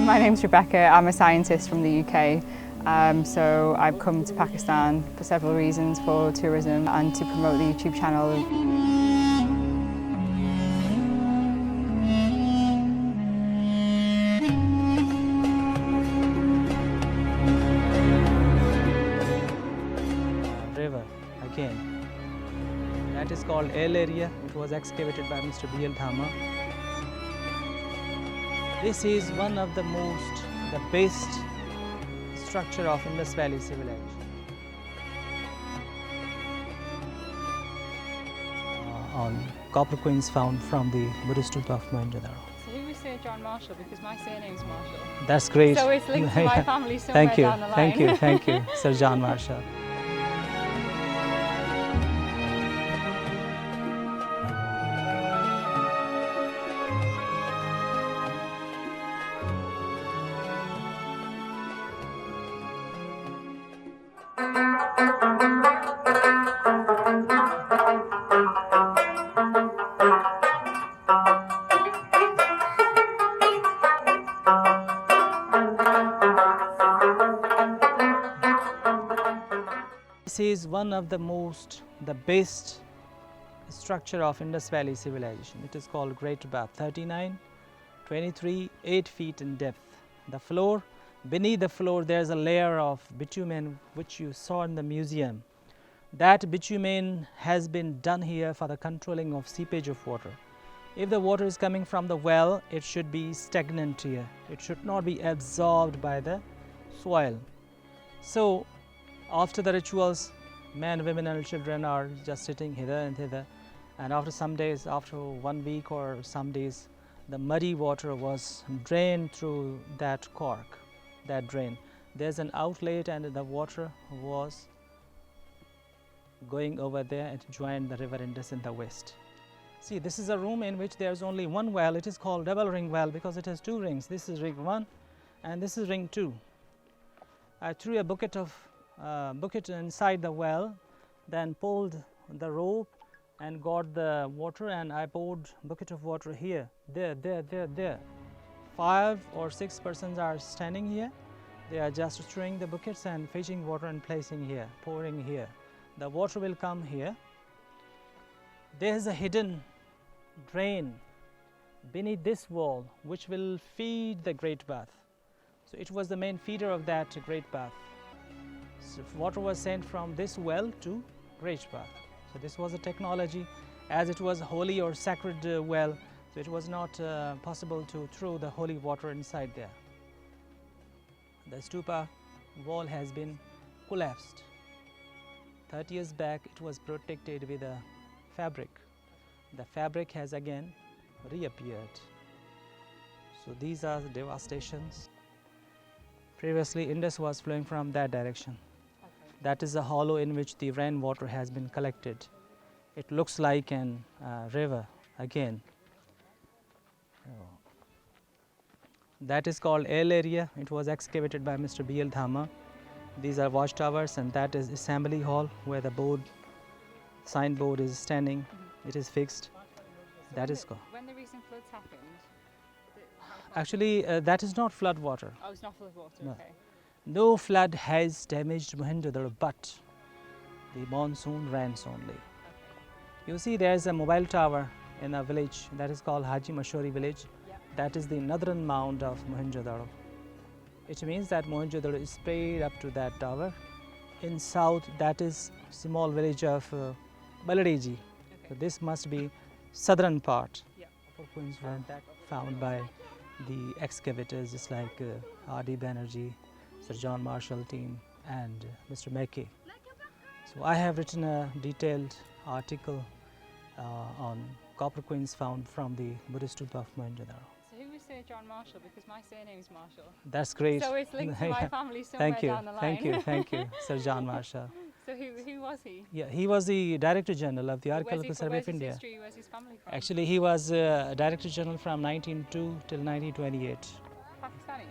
My name's Rebecca. I'm a scientist from the UK. So I've come to Pakistan for several reasons, for tourism and to promote the YouTube channel. River again. That is called El Area. It was excavated by Mr. B.L. Dhama. This is one of the best structure of Indus Valley civilization. On copper coins found from the Buddhist tomb of Mohenjo-daro. So who was Sir John Marshall? Because my surname's Marshall. That's great. So it's linked to my family somewhere down the line. Thank you, Sir John Marshall. This is one of the best structure of Indus Valley civilization. It is called Great Bath, 39, 23, 8 feet in depth. The floor, beneath the floor there is a layer of bitumen which you saw in the museum. That bitumen has been done here for the controlling of seepage of water. If the water is coming from the well, it should be stagnant here. It should not be absorbed by the soil. So after the rituals, men, women and children are just sitting hither and thither, and after some days, after 1 week or some days, the muddy water was drained through that cork, that drain. There's an outlet and the water was going over there and joined the river Indus in the west. See, this is a room in which there's only one well. It is called double ring well because it has 2 rings. This is ring 1 and this is ring 2. I threw a bucket inside the well, then pulled the rope and got the water, and I poured bucket of water here, there. 5 or 6 persons are standing here. They are just throwing the buckets and fetching water and placing here, pouring here. The water will come here. There is a hidden drain beneath this wall which will feed the Great Bath. So it was the main feeder of that Great Bath. So water was sent from this well to Great Bath. So this was a technology, as it was holy or sacred well, so it was not possible to throw the holy water inside there. The stupa wall has been collapsed. 30 years back it was protected with a fabric. The fabric has again reappeared. So these are the devastations. Previously Indus was flowing from that direction. That is a hollow in which the rainwater has been collected. It looks like an river again. That is called El Area. It was excavated by Mr. B.L. Dhama. These are watchtowers, and that is assembly hall where the signboard is standing. It is fixed. So that is called. When the recent floods happened, Actually, that is not flood water. Oh, it's not flood water. No. Okay. No flood has damaged Mohenjo-daro, but the monsoon rains only. You see, there is a mobile tower in a village that is called Haji Mashori village. Yep. That is the northern mound of Mohenjo-daro. It means that Mohenjo-daro is spread up to that tower. In south, that is small village of Baladeji. Okay. So this must be southern part. Yep. Coins were found by the excavators, just like R.D. Banerjee, Sir John Marshall team and Mr. Mackay. So I have written a detailed article on copper coins found from the Buddhist tomb of Mohenjo-daro. So who was Sir John Marshall? Because my surname's Marshall. That's great. So it's linked to my family somewhere down the line. Thank you, Sir John Marshall. So who was he? Yeah, he was the Director General of the Archaeological Survey of Where's his India. history? Where's his family from? Actually, he was Director General from 1902 till 1928. Pakistani?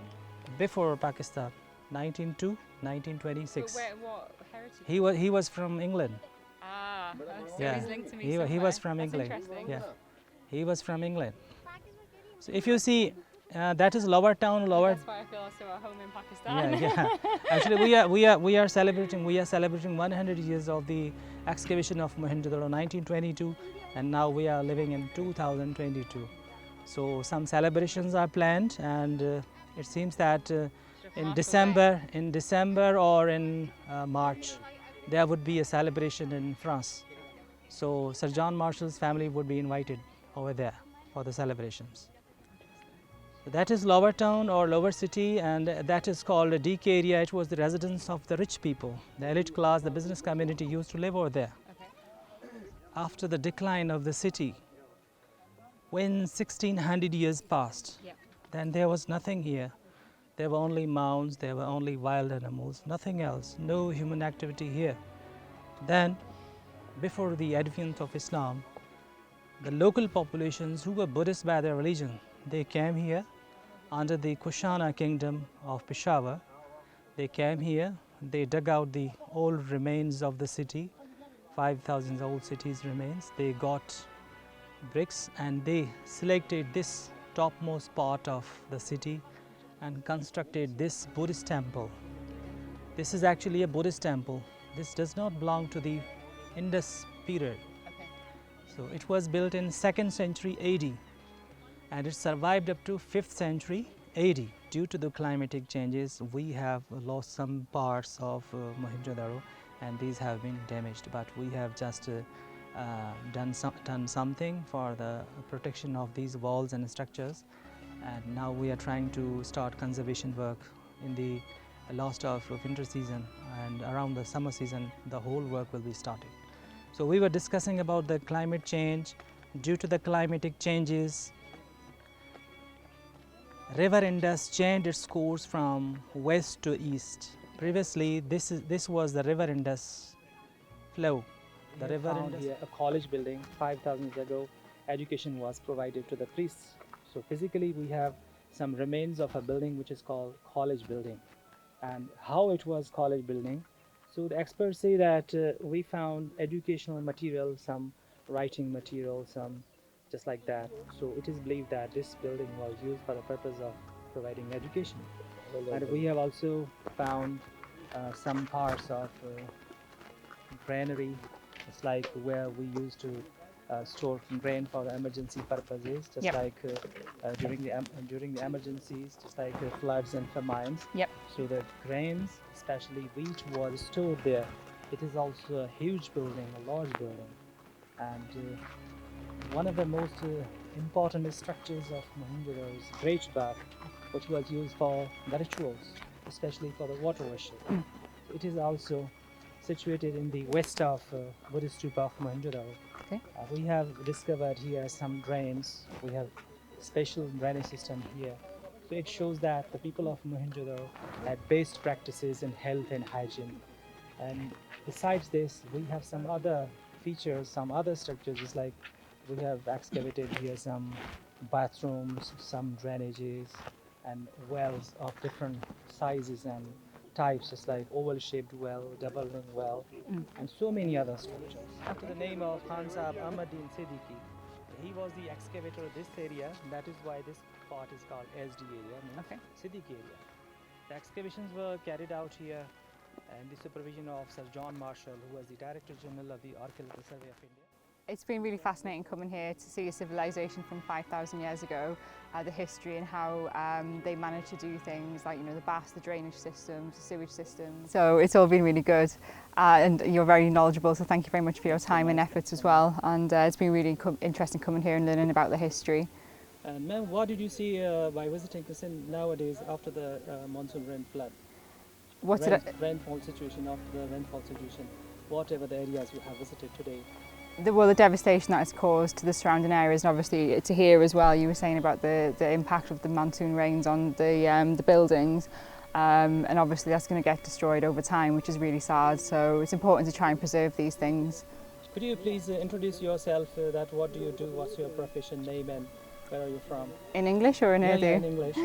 Before Pakistan, 1902, 1926. But what heritage? He was from England. Ah, so Yeah. he's linked to me He somewhere. was from That's England. interesting. Yeah, he was from England. So if you see That is Lower Town. That's why I feel also at home in Pakistan. Yeah. Actually, we are celebrating 100 years of the excavation of Mohenjo-daro, 1922, and now we are living in 2022. So some celebrations are planned, and it seems that in December or in March, there would be a celebration in France. So Sir John Marshall's family would be invited over there for the celebrations. That is Lower Town or Lower City, and that is called a DK area. It was the residence of the rich people, the elite class, the business community used to live over there. Okay. After the decline of the city, when 1600 years passed, Yep. then there was nothing here. There were only mounds, there were only wild animals, nothing else, no human activity here. Then, before the advent of Islam, the local populations who were Buddhist by their religion, they came here under the Kushana kingdom of Peshawar. They came here, they dug out the old remains of the city, 5,000 old cities remains. They got bricks and they selected this topmost part of the city and constructed this Buddhist temple. This is actually a Buddhist temple. This does not belong to the Indus period. Okay. So it was built in 2nd century AD. And it survived up to 5th century AD. Due to the climatic changes, we have lost some parts of Mohenjo-daro, and these have been damaged. But we have just done something for the protection of these walls and structures. And now we are trying to start conservation work in the last of winter season, and around the summer season, the whole work will be started. So we were discussing about the climate change. Due to the climatic changes, River Indus changed its course from west to east. Previously, this was the River Indus flow. The River Indus. Here a college building 5,000 years ago. Education was provided to the priests. So physically, we have some remains of a building which is called college building. And how it was college building? So the experts say that we found educational material, some writing material, some just like that. So it is believed that this building was used for the purpose of providing education. And we have also found some parts of granary, just like where we used to store grain for the emergency purposes, just Yep. like during the emergencies, just like floods and famines. Yep. So the grains, especially wheat, was stored there. It is also a huge building, a large building, and one of the most important structures of Mohenjo-daro is Great Bath, which was used for the rituals, especially for the water worship. It is also situated in the west of Buddhist stupa of Mohenjo-daro. Okay. We have discovered here some drains. We have special drainage system here. So it shows that the people of Mohenjo-daro had best practices in health and hygiene. And besides this, we have some other features, some other structures. It's like we have excavated here some bathrooms, some drainages, and wells of different sizes and types, just like oval-shaped well, double-ring well, and so many other structures. After the name of Khan Sahib Ahmaddin Siddiqui, he was the excavator of this area. That is why this part is called SD area, means Okay. Siddiqui area. The excavations were carried out here and the supervision of Sir John Marshall, who was the Director General of the Archaeological Survey of India. It's been really fascinating coming here to see a civilization from 5,000 years ago, the history and how they managed to do things like, the baths, the drainage systems, the sewage systems. So it's all been really good, and you're very knowledgeable, so thank you very much for your time and efforts as well. And it's been really interesting coming here and learning about the history. And ma'am, what did you see by visiting Kassin nowadays after the monsoon rain flood? Rainfall situation, after the rainfall situation, whatever the areas you have visited today? The devastation that it's caused to the surrounding areas, and obviously to here as well. You were saying about the impact of the monsoon rains on the buildings, and obviously that's going to get destroyed over time, which is really sad. So it's important to try and preserve these things. Could you please introduce yourself? That what do you do? What's your profession, name, and where are you from? In English or in Urdu? Yeah, in English.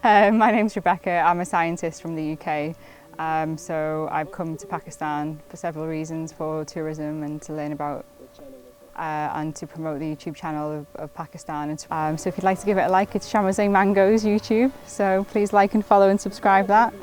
My name's Rebecca. I'm a scientist from the UK. So I've come to Pakistan for several reasons, for tourism and to learn about and to promote the YouTube channel of Pakistan. So if you'd like to give it a like, it's Shamazay Mangoes YouTube, so please like and follow and subscribe that.